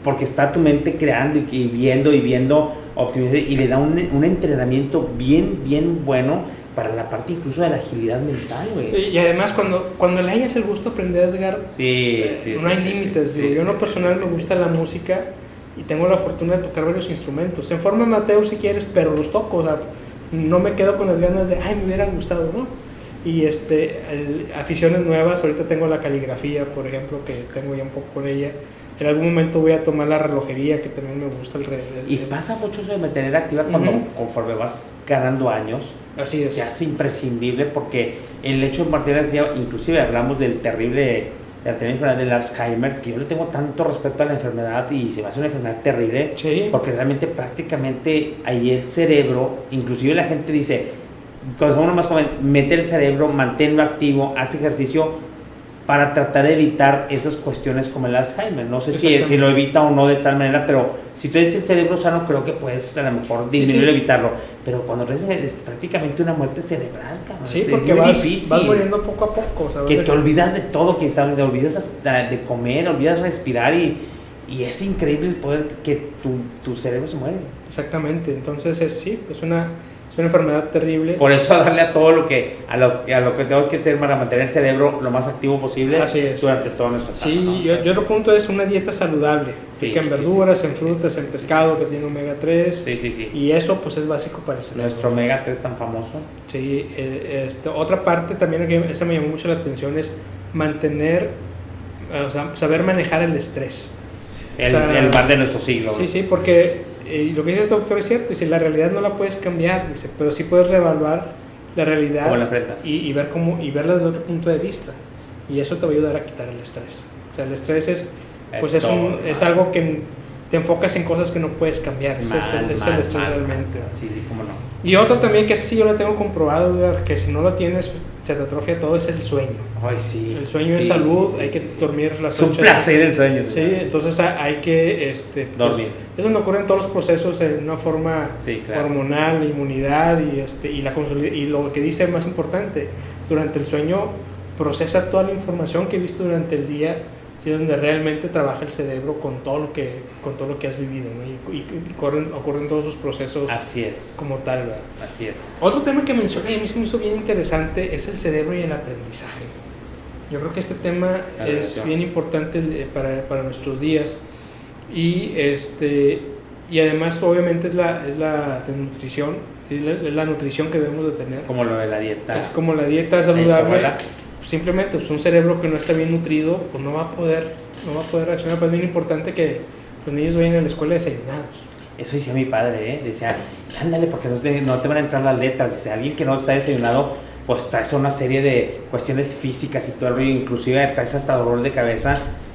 porque está tu mente creando y viendo, optimizando, y le da un entrenamiento bien bueno para la parte incluso de la agilidad mental, güey. Y además, cuando le hayas el gusto aprender, Edgar, no hay límites. Yo en lo personal me gusta la música y tengo la fortuna de tocar varios instrumentos. En forma amateur si quieres, pero los toco, o sea, no me quedo con las ganas de, me hubiera gustado, ¿no? Y aficiones nuevas, ahorita tengo la caligrafía, por ejemplo, que tengo ya un poco con ella. En algún momento voy a tomar la relojería, que también me gusta. Y pasa mucho eso de mantener activa cuando conforme vas ganando años. Así es. Se hace imprescindible porque el hecho de mantener activa, inclusive hablamos de la terrible enfermedad del Alzheimer, que yo le tengo tanto respeto a la enfermedad y se me hace una enfermedad terrible, sí. Porque realmente prácticamente ahí el cerebro, inclusive la gente dice, cuando uno más joven, mete el cerebro, manténlo activo, hace ejercicio, para tratar de evitar esas cuestiones como el Alzheimer. No sé si lo evita o no de tal manera, pero si tienes el cerebro sano, creo que puedes a lo mejor disminuir, evitarlo. Pero cuando es prácticamente una muerte cerebral, cabrón. Sí, porque vas muriendo poco a poco. ¿Sabes? Que te olvidas de todo, que sabes, te olvidas hasta de comer, olvidas respirar y es increíble el poder que tu cerebro se muere. Exactamente, entonces es una enfermedad terrible. Por eso a darle a todo a lo que tenemos que hacer para mantener el cerebro lo más activo posible durante todo nuestro tiempo. Sí, ¿no? Y otro punto es una dieta saludable. Que en verduras, en frutas, en pescado, que tiene omega 3. Sí. Y eso pues es básico para el cerebro. Nuestro omega 3 tan famoso. Sí, otra parte también que esa me llamó mucho la atención es saber manejar el estrés. El mal de nuestro siglo. Sí, porque lo que dice este doctor es cierto, dice, la realidad no la puedes cambiar, dice, pero sí puedes reevaluar la realidad. ¿Cómo la enfrentas? Y verla desde otro punto de vista. Y eso te va a ayudar a quitar el estrés. O sea, el estrés es algo que te enfocas en cosas que no puedes cambiar. Es el estrés realmente. Sí, cómo no. Y otro también que sí yo lo tengo comprobado, que si no lo tienes, se te atrofia todo, es el sueño. Ay, sí. El sueño es salud, hay que dormir las 8 horas. Es un placer el sueño. Sí, entonces hay que dormir. Es donde ocurren todos los procesos en una forma hormonal, inmunidad y lo que dice más importante, durante el sueño procesa toda la información que viste durante el día, y es donde realmente trabaja el cerebro con todo lo que has vivido, ¿no? y ocurren todos esos procesos. Así es. Como tal, ¿verdad? Así es. Otro tema que mencioné y a mí se me hizo bien interesante es el cerebro y el aprendizaje. Yo creo que este tema es bien importante para nuestros días y además obviamente es la nutrición, es la nutrición que debemos de tener. Como lo de la dieta. Es como la dieta saludable. Simplemente un cerebro que no está bien nutrido pues no va a poder reaccionar. Pues es bien importante que los niños vayan a la escuela desayunados. Eso decía mi padre, decía, ándale, porque no te van a entrar las letras. Dice, alguien que no está desayunado, pues traes una serie de cuestiones físicas y todo el rollo, inclusive traes hasta dolor de cabeza,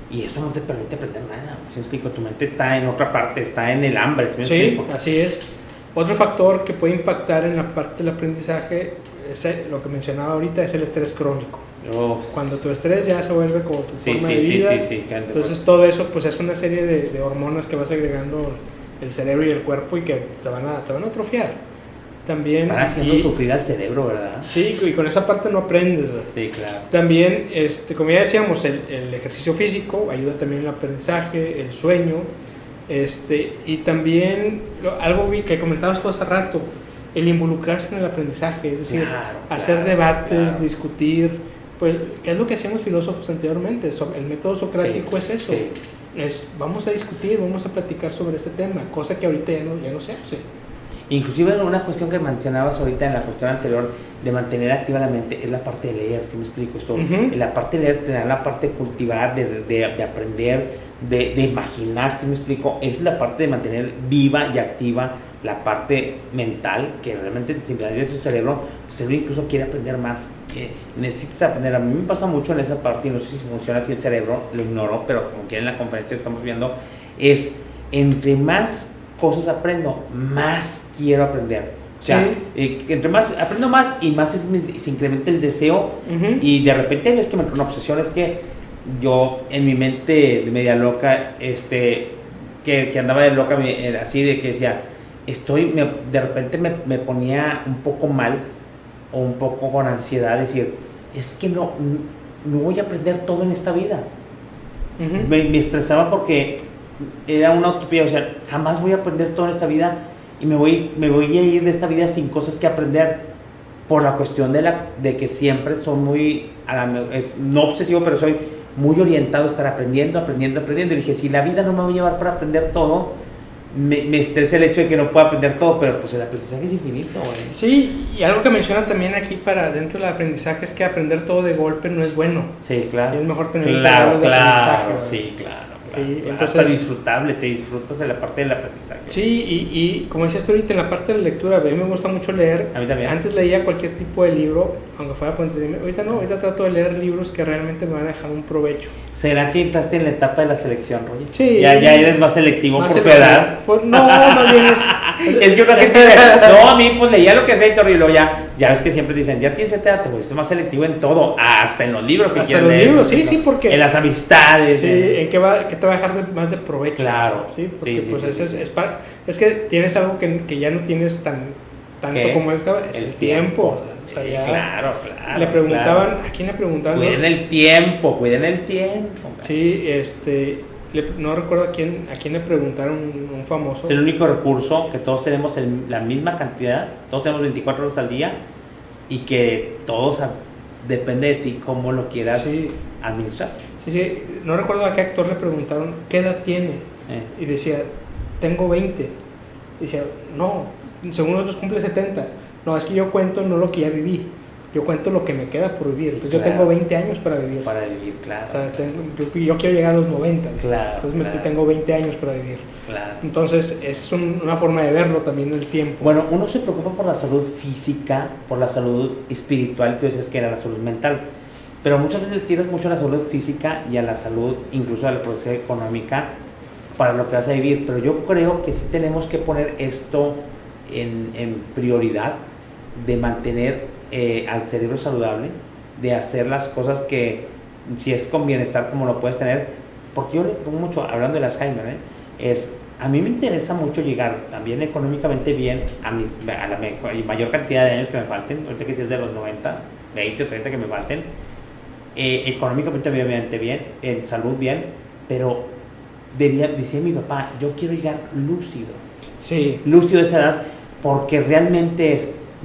y eso no te permite aprender nada. ¿Sí me explico? Tu mente está en otra parte, está en el hambre. ¿Sí me explico? Así es. Otro factor que puede impactar en la parte del aprendizaje, lo que mencionaba ahorita, es el estrés crónico. Cuando tu estrés ya se vuelve como tu forma de vida, entonces todo eso pues es una serie de hormonas que vas agregando el cerebro y el cuerpo y que te van a atrofiar. También van haciendo sufrir al cerebro, ¿verdad? Sí, y con esa parte no aprendes, ¿verdad? Sí, claro. También, como ya decíamos, el ejercicio físico ayuda también en el aprendizaje, el sueño, y también algo que comentabas tú hace rato, el involucrarse en el aprendizaje, es decir, hacer debates, discutir. Pues es lo que hacían los filósofos anteriormente. El método socrático es eso. Vamos a discutir, vamos a platicar sobre este tema, cosa que ahorita ya no se hace. Inclusive una cuestión que mencionabas ahorita en la cuestión anterior de mantener activa la mente es la parte de leer, ¿sí me explico? En la parte de leer te da la parte de cultivar, de aprender, de imaginar, ¿sí me explico? Es la parte de mantener viva y activa la parte mental, que realmente simplemente es tu cerebro incluso quiere aprender más, que necesitas aprender. A mí me pasa mucho en esa parte, y no sé si funciona así el cerebro, lo ignoro, pero como que en la conferencia estamos viendo, es entre más cosas aprendo, más quiero aprender. O sea, entre más aprendo más y más se incrementa el deseo, y de repente ves que me entra una obsesión. Es que yo en mi mente de media loca, que andaba de loca, así de que decía, de repente me ponía un poco mal o un poco con ansiedad, decir, es que no voy a aprender todo en esta vida. Me estresaba porque era una utopía, o sea, jamás voy a aprender todo en esta vida y me voy a ir de esta vida sin cosas que aprender, por la cuestión de que siempre soy muy, no obsesivo, pero soy muy orientado a estar aprendiendo. Y dije, si la vida no me va a llevar para aprender todo, me estresa el hecho de que no pueda aprender todo, pero pues el aprendizaje es infinito, güey. Sí, y algo que mencionan también aquí para dentro del aprendizaje es que aprender todo de golpe no es bueno. Sí, claro. Y es mejor tener intervalos de aprendizaje. ¿verdad? Sí, claro. Sí, entonces, hasta disfrutable, te disfrutas de la parte del aprendizaje. Sí, y como decías tú ahorita, en la parte de la lectura, a mí me gusta mucho leer. A mí también. Antes leía cualquier tipo de libro, aunque fuera por entretenimiento. Ahorita no, ahorita trato de leer libros que realmente me van a dejar un provecho. ¿Será que entraste en la etapa de la selección, Roger? Sí. Ya eres más selectivo más por tu edad. Pues, no, más bien es... Es que una gente no, a mí pues leía lo que sea y luego ya ves que siempre dicen, ya tienes esta edad, pues estoy más selectivo en todo, hasta en los libros que hasta quieres en los leer. libros, sí, porque... En las amistades. Sí, en qué te va a dejar más de provecho. Claro. Sí, porque Sí, pues sí, es que tienes algo que ya no tienes tanto como es el tiempo. O sea, ya claro. Le preguntaban, ¿a quién le preguntaban? Cuiden el tiempo. Sí, no recuerdo a quién le preguntaron, un famoso. Es el único recurso que todos tenemos la misma cantidad, todos tenemos 24 horas al día y que todos depende de ti cómo lo quieras administrar. Sí, no recuerdo a qué actor le preguntaron, ¿qué edad tiene? Y decía, tengo 20. Y decía, no, según nosotros cumple 70. No, es que yo cuento no lo que ya viví, yo cuento lo que me queda por vivir. Entonces yo tengo 20 años para vivir. Para vivir, claro. O sea, yo quiero llegar a los 90. Claro. Entonces tengo 20 años para vivir. Claro. Entonces esa es una forma de verlo también el tiempo. Bueno, uno se preocupa por la salud física, por la salud espiritual, tú dices que era la salud mental. Pero muchas veces le tiras mucho a la salud física y a la salud, incluso a la producción económica, para lo que vas a vivir. Pero yo creo que sí tenemos que poner esto en prioridad, de mantener al cerebro saludable, de hacer las cosas que, si es con bienestar, como lo puedes tener. Porque yo le pongo mucho, hablando del Alzheimer, a mí me interesa mucho llegar también económicamente bien a la mayor cantidad de años que me falten, ahorita que si es de los 90, 20 o 30 que me falten, económicamente obviamente bien, en salud bien, pero decía mi papá, yo quiero llegar lúcido a esa edad, porque realmente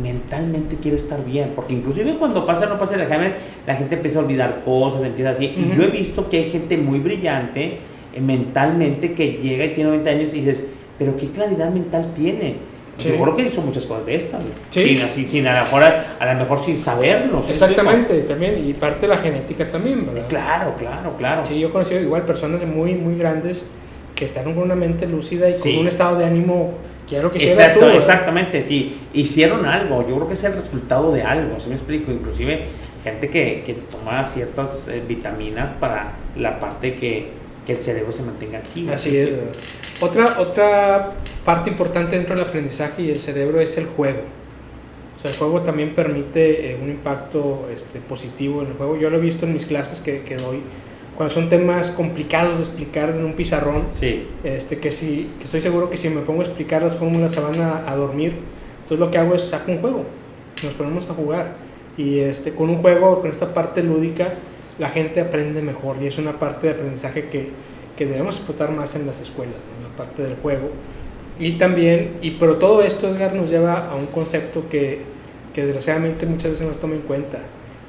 mentalmente quiero estar bien, porque inclusive cuando no pasa el Alzheimer, la gente empieza a olvidar cosas, empieza así, y yo he visto que hay gente muy brillante mentalmente que llega y tiene 90 años y dices, pero qué claridad mental tiene. Sí. Yo creo que hizo muchas cosas de estas, sin a lo mejor sin saberlo. Exactamente, también, y parte de la genética también, ¿verdad? Claro. Sí, yo he conocido igual personas muy, muy grandes que están con una mente lúcida y con un estado de ánimo que era lo que hicieras tú, ¿verdad? Exactamente, sí, hicieron algo, yo creo que es el resultado de algo, ¿sí me explico? Inclusive gente que toma ciertas vitaminas para la parte que el cerebro se mantenga activo. Así es, ¿verdad? Otra parte importante dentro del aprendizaje y el cerebro es el juego. O sea, el juego también permite un impacto positivo en el juego. Yo lo he visto en mis clases que doy, cuando son temas complicados de explicar en un pizarrón, que estoy seguro que si me pongo a explicar las fórmulas se van a dormir. Entonces lo que hago es saco un juego, nos ponemos a jugar y con un juego, con esta parte lúdica, la gente aprende mejor y es una parte de aprendizaje que debemos explotar más en las escuelas, ¿no? La parte del juego. Y también, pero todo esto, Edgar, nos lleva a un concepto que desgraciadamente muchas veces no se toma en cuenta.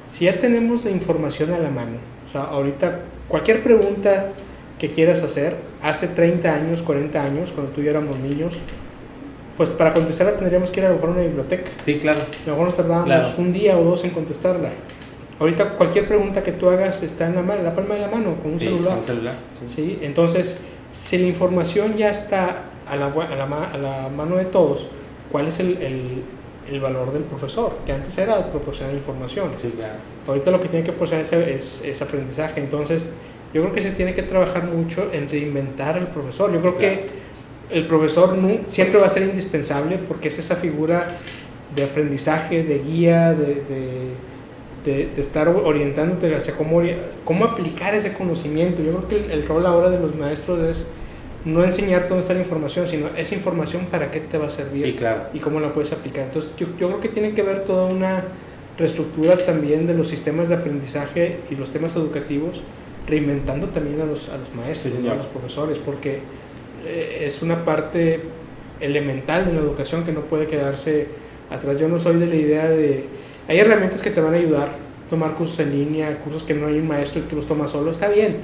Si ya tenemos la información a la mano, o sea, ahorita cualquier pregunta que quieras hacer, hace 30 años, 40 años, cuando tú y yo éramos niños, pues para contestarla tendríamos que ir a lo mejor a una biblioteca. Sí, claro. A lo mejor nos tardábamos un día o dos en contestarla. Ahorita cualquier pregunta que tú hagas está en la palma de la mano, con un celular. Con un celular. Sí. Entonces, si la información ya está a la mano de todos, ¿cuál es el valor del profesor? Que antes era proporcionar información. Sí, claro. Ahorita lo que tiene que proporcionar es aprendizaje. Entonces, yo creo que se tiene que trabajar mucho en reinventar al profesor. Yo creo que el profesor siempre va a ser indispensable porque es esa figura de aprendizaje, de guía, de estar orientándote hacia cómo aplicar ese conocimiento. Yo creo que el rol ahora de los maestros es no enseñar toda esta información, sino esa información para qué te va a servir y cómo la puedes aplicar. Entonces yo creo que tiene que ver toda una reestructura también de los sistemas de aprendizaje y los temas educativos reinventando también a los maestros, Sí, ¿no? A los profesores, porque es una parte elemental de la educación que no puede quedarse atrás. Yo no soy de la idea de... Hay herramientas que te van a ayudar, tomar cursos en línea, cursos que no hay un maestro y tú los tomas solo, está bien,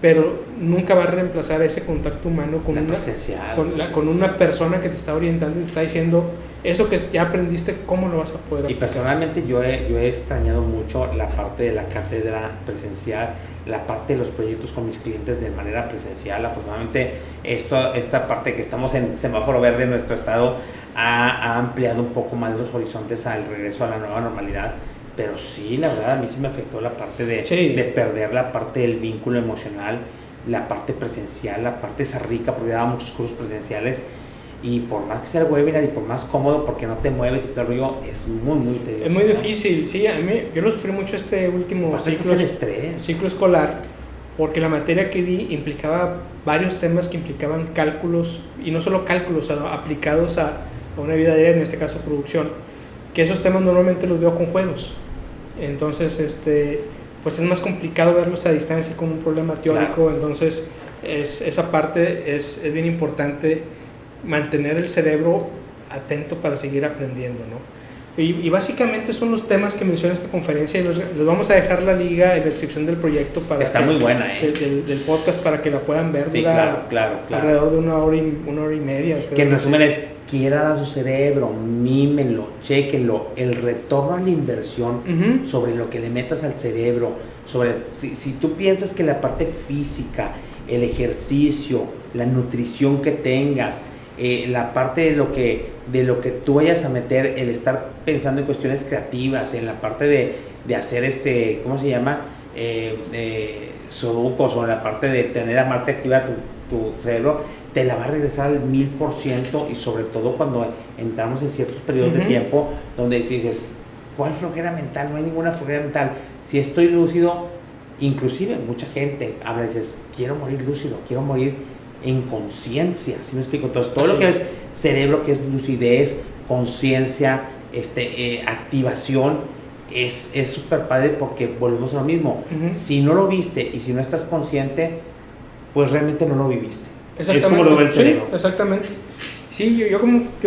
pero nunca va a reemplazar ese contacto humano con una persona que te está orientando y te está diciendo eso que ya aprendiste, ¿cómo lo vas a poder aplicar? Y personalmente yo he extrañado mucho la parte de la cátedra presencial, la parte de los proyectos con mis clientes de manera presencial. Afortunadamente esta parte que estamos en semáforo verde en nuestro estado ha ampliado un poco más los horizontes al regreso a la nueva normalidad. Pero sí, la verdad, a mí sí me afectó la parte de perder la parte del vínculo emocional, la parte presencial, la parte esa rica, porque daba muchos cursos presenciales y por más que sea el webinar y por más cómodo, porque no te mueves y todo el rollo, es muy tedioso. Es muy difícil, sí, a mí, yo lo sufrí mucho este último ciclo escolar, porque la materia que di implicaba varios temas que implicaban cálculos, y no solo cálculos, sino aplicados a una vida diaria, en este caso producción, que esos temas normalmente los veo con juegos. Entonces, pues es más complicado verlos a distancia con un problema teórico. Claro. Entonces, esa parte es bien importante, mantener el cerebro atento para seguir aprendiendo, ¿no? Y básicamente son los temas que menciona esta conferencia, y les vamos a dejar la liga en la descripción del proyecto para está muy buena, del podcast, para que la puedan ver. Sí, claro. Alrededor de una hora y media. Creo que en resumen es, quieran a su cerebro, mímenlo, chéquenlo, el retorno a la inversión sobre lo que le metas al cerebro, sobre si tú piensas que la parte física, el ejercicio, la nutrición que tengas, la parte de lo que tú vayas a meter, el estar pensando en cuestiones creativas, en la parte de hacer ¿cómo se llama? Sudokus, o en la parte de tener a parte activa tu cerebro, te la va a regresar al 1000%, y sobre todo cuando entramos en ciertos periodos de tiempo donde dices, ¿cuál flojera mental? No hay ninguna flojera mental. Si estoy lúcido, inclusive mucha gente habla y dices, quiero morir lúcido, quiero morir en conciencia, ¿sí me explico? Entonces todo lo que es cerebro, que es lucidez, conciencia, activación, es súper padre, porque volvemos a lo mismo. Si no lo viste y si no estás consciente, pues realmente no lo viviste. Es como lo ve el cerebro. Sí, exactamente. Sí, yo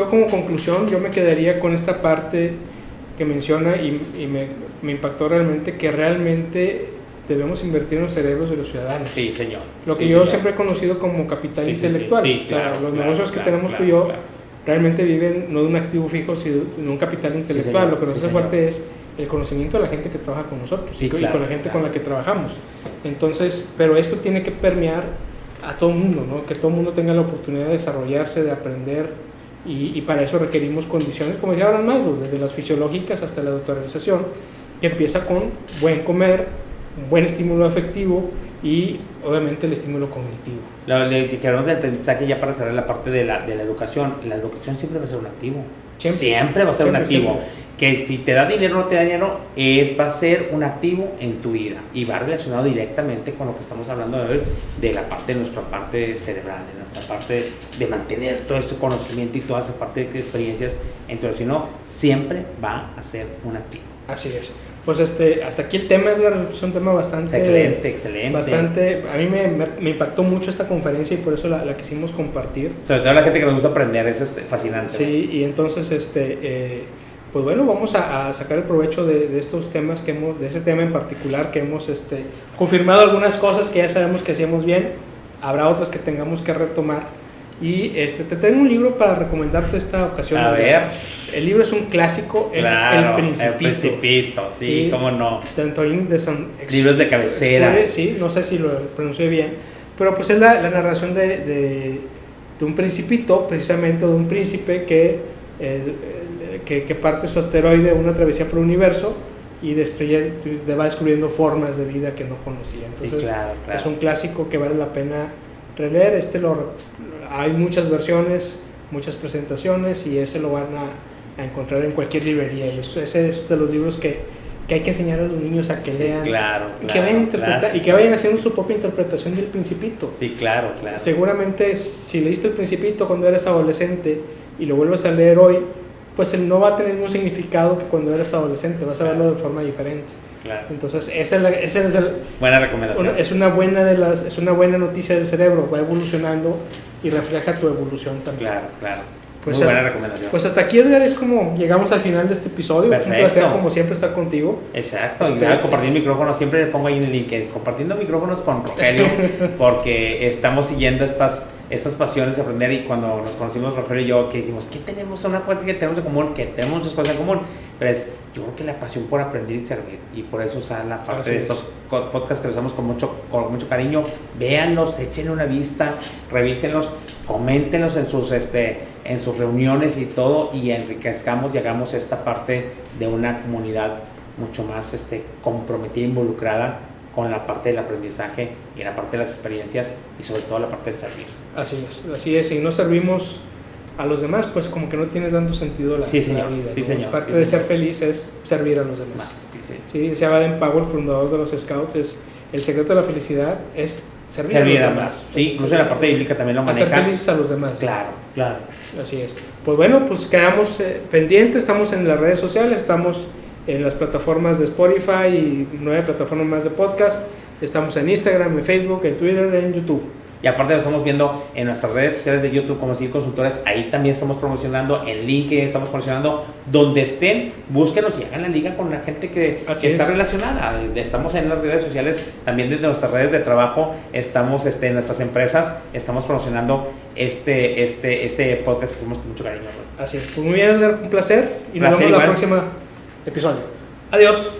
como conclusión, yo me quedaría con esta parte que menciona, y me impactó realmente, que realmente debemos invertir en los cerebros de los ciudadanos. Sí, señor. Lo que yo siempre he conocido como capital intelectual. Sí, claro, los negocios que tenemos tú y yo realmente viven no de un activo fijo, sino de un capital intelectual. Lo que nos hace fuerte es el conocimiento de la gente que trabaja con nosotros, y con la gente con la que trabajamos. Entonces, pero esto tiene que permear a todo el mundo, ¿no? Que todo el mundo tenga la oportunidad de desarrollarse, de aprender, y para eso requerimos condiciones, como decía Abraham Maslow, desde las fisiológicas hasta la autorrealización, que empieza con buen comer, un buen estímulo afectivo y obviamente el estímulo cognitivo. Que hablamos del aprendizaje, ya para cerrar la parte de la educación. La educación siempre va a ser un activo. Siempre va a ser un activo. Siempre. Que si te da dinero o no te da dinero, va a ser un activo en tu vida, y va relacionado directamente con lo que estamos hablando de hoy, de nuestra parte cerebral, de nuestra parte de mantener todo ese conocimiento y toda esa parte de experiencias. Entonces, si no, siempre va a ser un activo. Así es. Pues hasta aquí el tema, es un tema bastante... Excelente. Bastante, a mí me impactó mucho esta conferencia, y por eso la quisimos compartir. Sobre todo a la gente que nos gusta aprender, eso es fascinante. Sí, y entonces, pues bueno, vamos a sacar el provecho de estos temas de ese tema en particular, que hemos confirmado algunas cosas que ya sabemos que hacíamos bien, habrá otras que tengamos que retomar. Y te tengo un libro para recomendarte esta ocasión. A ver. El libro es un clásico, claro, es El Principito. El Principito, sí, cómo no. De Antoine de Saint-Exupéry. Libros de cabecera. Sí, no sé si lo pronuncié bien, pero pues es la narración de un principito, precisamente, de un príncipe que parte su asteroide, una travesía por el universo, y va descubriendo formas de vida que no conocía. Entonces, sí, claro. Es un clásico que vale la pena releer. Hay muchas versiones, muchas presentaciones, y ese lo van a encontrar en cualquier librería, y ese es de los libros que hay que enseñar a los niños a que lean, y que vayan haciendo su propia interpretación del Principito. Sí, claro. Seguramente si leíste el Principito cuando eres adolescente y lo vuelves a leer hoy, pues no va a tener un significado que cuando eres adolescente, vas a verlo de forma diferente. Claro. Entonces, esa es buena recomendación. es una buena noticia del cerebro, va evolucionando y refleja tu evolución también. Claro. Pues muy buena recomendación. Pues hasta aquí, Edgar, es como llegamos al final de este episodio. Perfecto. Es un placer, como siempre, estar contigo. Exacto. Y nada, compartir micrófonos, siempre le pongo ahí en el link, compartiendo micrófonos con Rogelio, porque estamos siguiendo estas pasiones de aprender. Y cuando nos conocimos Rogelio y yo, que dijimos, ¿qué tenemos? Una cosa que tenemos en común, que tenemos muchas cosas en común, pero es, yo creo que la pasión por aprender y servir, y por eso usar la parte de estos podcasts que los hacemos con mucho cariño. Véanlos, échenle una vista, revísenlos, coméntenlos en sus reuniones y todo, y enriquezcamos y hagamos esta parte de una comunidad mucho más comprometida, involucrada con la parte del aprendizaje y la parte de las experiencias, y sobre todo la parte de servir. Así es. Si no servimos a los demás, pues como que no tiene tanto sentido la vida. Sí, ¿no? señor. Parte de ser feliz es servir a los demás. Sí, decía Baden-Powell, fundador de los Scouts, el secreto de la felicidad es servir a los demás. Sí, incluso en la parte bíblica también lo maneja. Ser felices a los demás. Claro. Así es. Pues bueno, pues quedamos pendientes, estamos en las redes sociales, estamos en las plataformas de Spotify y 9 plataformas más de podcast. Estamos en Instagram, en Facebook, en Twitter, en YouTube. Y aparte lo estamos viendo en nuestras redes sociales de YouTube como Seguir Consultores. Ahí también estamos promocionando, en LinkedIn estamos promocionando. Donde estén, búsquenos y hagan la liga con la gente que está relacionada. Estamos en las redes sociales, también desde nuestras redes de trabajo. Estamos en nuestras empresas, estamos promocionando este podcast que hacemos con mucho cariño. Así es. Pues muy bien, Edgar, un placer. Y nos vemos en el próximo episodio. Adiós.